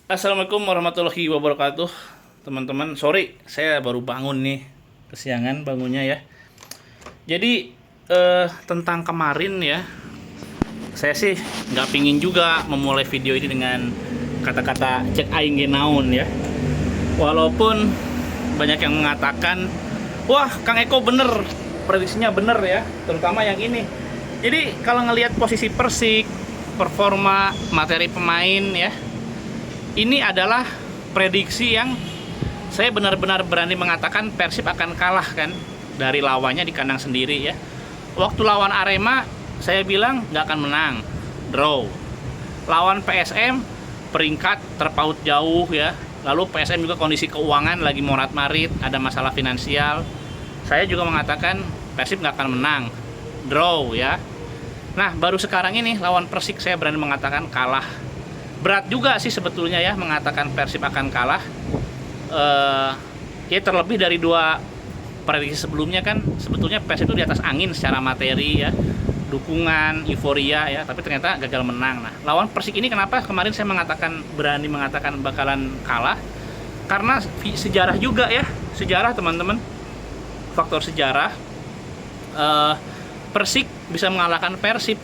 Assalamualaikum warahmatullahi wabarakatuh, teman-teman. Sorry, saya baru bangun nih, kesiangan bangunnya ya. Jadi tentang kemarin ya, saya sih nggak pingin juga memulai video ini dengan kata-kata cek aing ge naon ya. Walaupun banyak yang mengatakan, wah Kang Eko bener, prediksinya bener ya, terutama yang ini. Jadi kalau ngelihat posisi Persik, performa materi pemain ya, ini adalah prediksi yang saya benar-benar berani mengatakan Persib akan kalah kan dari lawannya di kandang sendiri ya. Waktu lawan Arema saya bilang nggak akan menang, draw. Lawan PSM peringkat terpaut jauh ya. Lalu PSM juga kondisi keuangan lagi morat-marit, ada masalah finansial. Saya juga mengatakan Persib nggak akan menang, draw ya. Nah baru sekarang ini lawan Persik saya berani mengatakan kalah. Berat juga sih sebetulnya ya mengatakan Persib akan kalah. Ya terlebih dari dua prediksi sebelumnya kan sebetulnya Persib itu di atas angin secara materi ya, dukungan, euforia ya, tapi ternyata gagal menang. Nah lawan Persik ini kenapa kemarin saya berani mengatakan bakalan kalah? Karena sejarah juga ya, sejarah teman-teman, faktor sejarah. Persik bisa mengalahkan Persib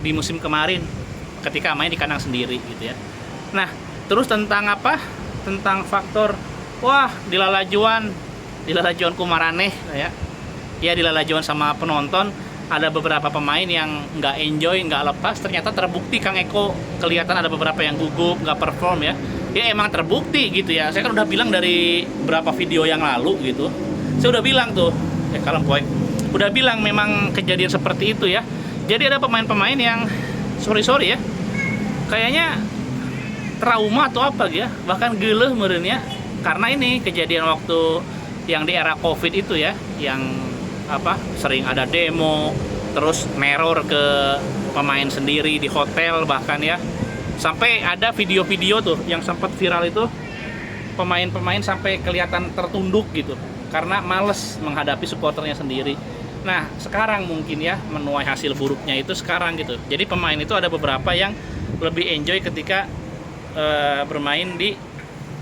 di musim kemarin ketika main di kandang sendiri gitu ya. Nah, terus tentang apa? Tentang faktor wah, dilalajuan kumaraneh ya. Ya dilalajuan sama penonton, ada beberapa pemain yang nggak enjoy, nggak lepas. Ternyata terbukti Kang Eko kelihatan ada beberapa yang gugup, nggak perform ya. Ya emang terbukti gitu ya. Saya kan udah bilang dari berapa video yang lalu gitu. Saya udah bilang tuh, kalem poek. Udah bilang memang kejadian seperti itu ya. Jadi ada pemain-pemain yang sorry ya, kayaknya trauma atau apa ya, bahkan geuleuh meureun ya, karena ini kejadian waktu yang di era Covid itu ya, yang apa sering ada demo, terus neror ke pemain sendiri di hotel bahkan ya, sampai ada video-video tuh yang sempat viral itu, pemain-pemain sampai kelihatan tertunduk gitu karena males menghadapi supporternya sendiri. Nah sekarang mungkin ya menuai hasil buruknya itu sekarang gitu. Jadi pemain itu ada beberapa yang lebih enjoy ketika bermain di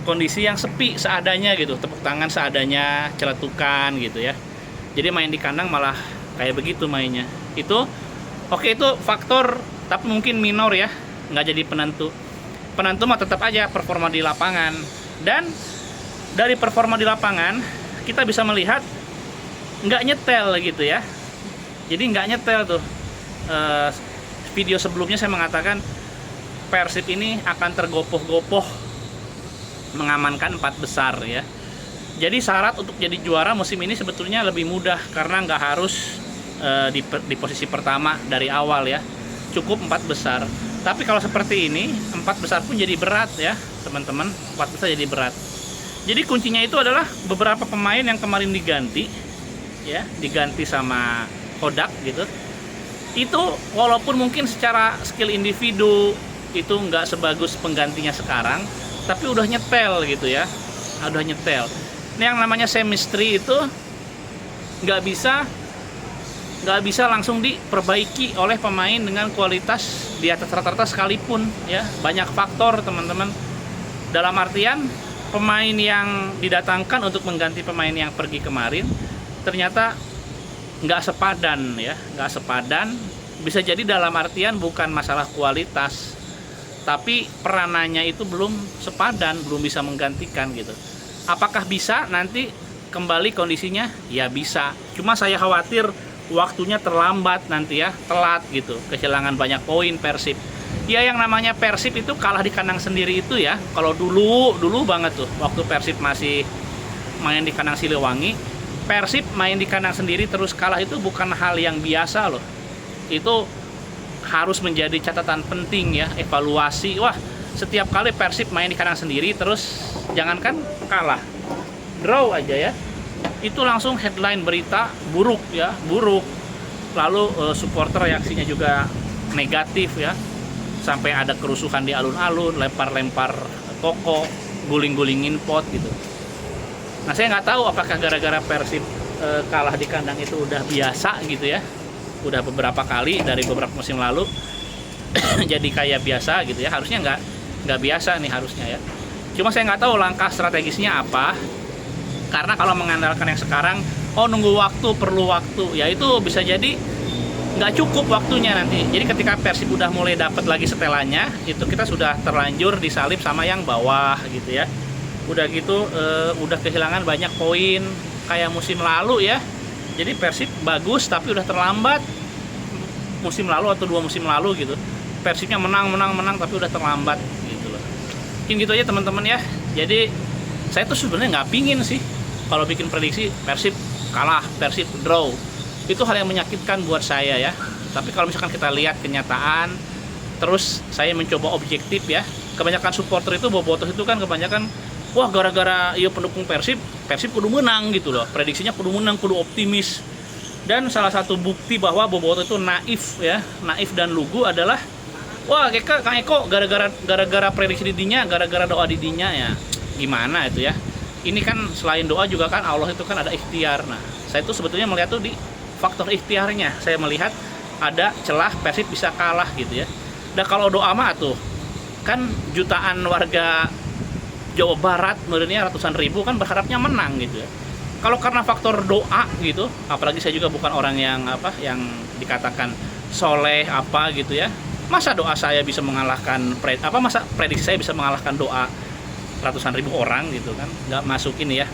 kondisi yang sepi seadanya gitu, tepuk tangan seadanya, celetukan gitu ya. Jadi main di kandang malah kayak begitu mainnya. Itu oke, itu faktor tapi mungkin minor ya, nggak jadi penentu. Penentu mah tetap aja performa di lapangan. Dan dari performa di lapangan kita bisa melihat nggak nyetel gitu ya. Jadi nggak nyetel tuh. Video sebelumnya saya mengatakan Persib ini akan tergopoh-gopoh mengamankan 4 besar ya. Jadi syarat untuk jadi juara musim ini sebetulnya lebih mudah karena nggak harus di posisi pertama dari awal ya. Cukup 4 besar. Tapi kalau seperti ini 4 besar pun jadi berat ya teman-teman. 4 besar jadi berat. Jadi kuncinya itu adalah beberapa pemain yang kemarin diganti sama Kodak gitu. Itu walaupun mungkin secara skill individu itu nggak sebagus penggantinya sekarang, tapi udah nyetel gitu ya, udah nyetel. Ini yang namanya chemistry itu nggak bisa langsung diperbaiki oleh pemain dengan kualitas di atas rata-rata sekalipun ya. Banyak faktor teman-teman, dalam artian pemain yang didatangkan untuk mengganti pemain yang pergi kemarin ternyata nggak sepadan ya, nggak sepadan. Bisa jadi dalam artian bukan masalah kualitas, tapi peranannya itu belum sepadan, belum bisa menggantikan gitu. Apakah bisa nanti kembali kondisinya? Ya bisa, cuma saya khawatir waktunya terlambat nanti ya, telat gitu, kehilangan banyak poin Persib. Ya yang namanya Persib itu kalah di kandang sendiri itu ya, kalau dulu banget tuh waktu Persib masih main di kandang Siliwangi, Persib main di kandang sendiri terus kalah itu bukan hal yang biasa loh. Itu harus menjadi catatan penting ya, evaluasi. Wah, setiap kali Persib main di kandang sendiri terus jangankan kalah, draw aja ya, itu langsung headline berita buruk ya, buruk. Lalu supporter reaksinya juga negatif ya, sampai ada kerusuhan di alun-alun, lempar-lempar toko, guling-gulingin pot gitu. Nah saya nggak tahu apakah gara-gara Persib kalah di kandang itu udah biasa gitu ya, udah beberapa kali dari beberapa musim lalu jadi kayak biasa gitu ya. Harusnya nggak biasa nih harusnya ya. Cuma saya nggak tahu langkah strategisnya apa. Karena kalau mengandalkan yang sekarang, nunggu waktu, perlu waktu, ya itu bisa jadi nggak cukup waktunya nanti. Jadi ketika Persib udah mulai dapat lagi setelannya, itu kita sudah terlanjur disalip sama yang bawah gitu ya. Udah gitu udah kehilangan banyak poin kayak musim lalu ya. Jadi Persib bagus tapi udah terlambat musim lalu atau 2 musim lalu gitu. Persibnya menang tapi udah terlambat gitu loh. Mungkin gitu aja teman-teman ya. Jadi saya tuh sebenarnya nggak pingin sih kalau bikin prediksi Persib kalah, Persib draw. Itu hal yang menyakitkan buat saya ya. Tapi kalau misalkan kita lihat kenyataan, terus saya mencoba objektif ya. Kebanyakan supporter itu bobotoh itu kan kebanyakan wah gara-gara iya pendukung Persib kudu menang gitu loh. Prediksinya kudu menang, kudu optimis. Dan salah satu bukti bahwa bobotoh itu naif ya, naif dan lugu adalah wah Kang Eko gara-gara prediksi didinya, gara-gara doa didinya ya. Gimana itu ya? Ini kan selain doa juga kan Allah itu kan ada ikhtiar. Nah, saya itu sebetulnya melihat tuh di faktor ikhtiarnya. Saya melihat ada celah Persib bisa kalah gitu ya. Dan kalau doa mah tuh kan jutaan warga Jawa Barat, menurutnya ratusan ribu kan berharapnya menang gitu ya. Kalau karena faktor doa gitu, apalagi saya juga bukan orang yang dikatakan soleh gitu ya. Masa doa saya bisa mengalahkan masa prediksi saya bisa mengalahkan doa ratusan ribu orang gitu kan? Nggak masuk ini ya.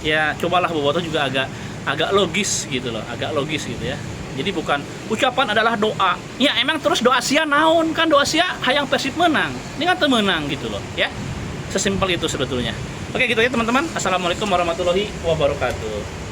Ya cobalah bobotoh juga agak logis gitu loh, agak logis gitu ya. Jadi bukan ucapan adalah doa. Ya emang terus doa sia naon kan, doa sia hayang Persib menang. Ini kan menang gitu loh ya. Sesimpel itu sebetulnya. Oke gitu ya teman-teman. Assalamualaikum warahmatullahi wabarakatuh.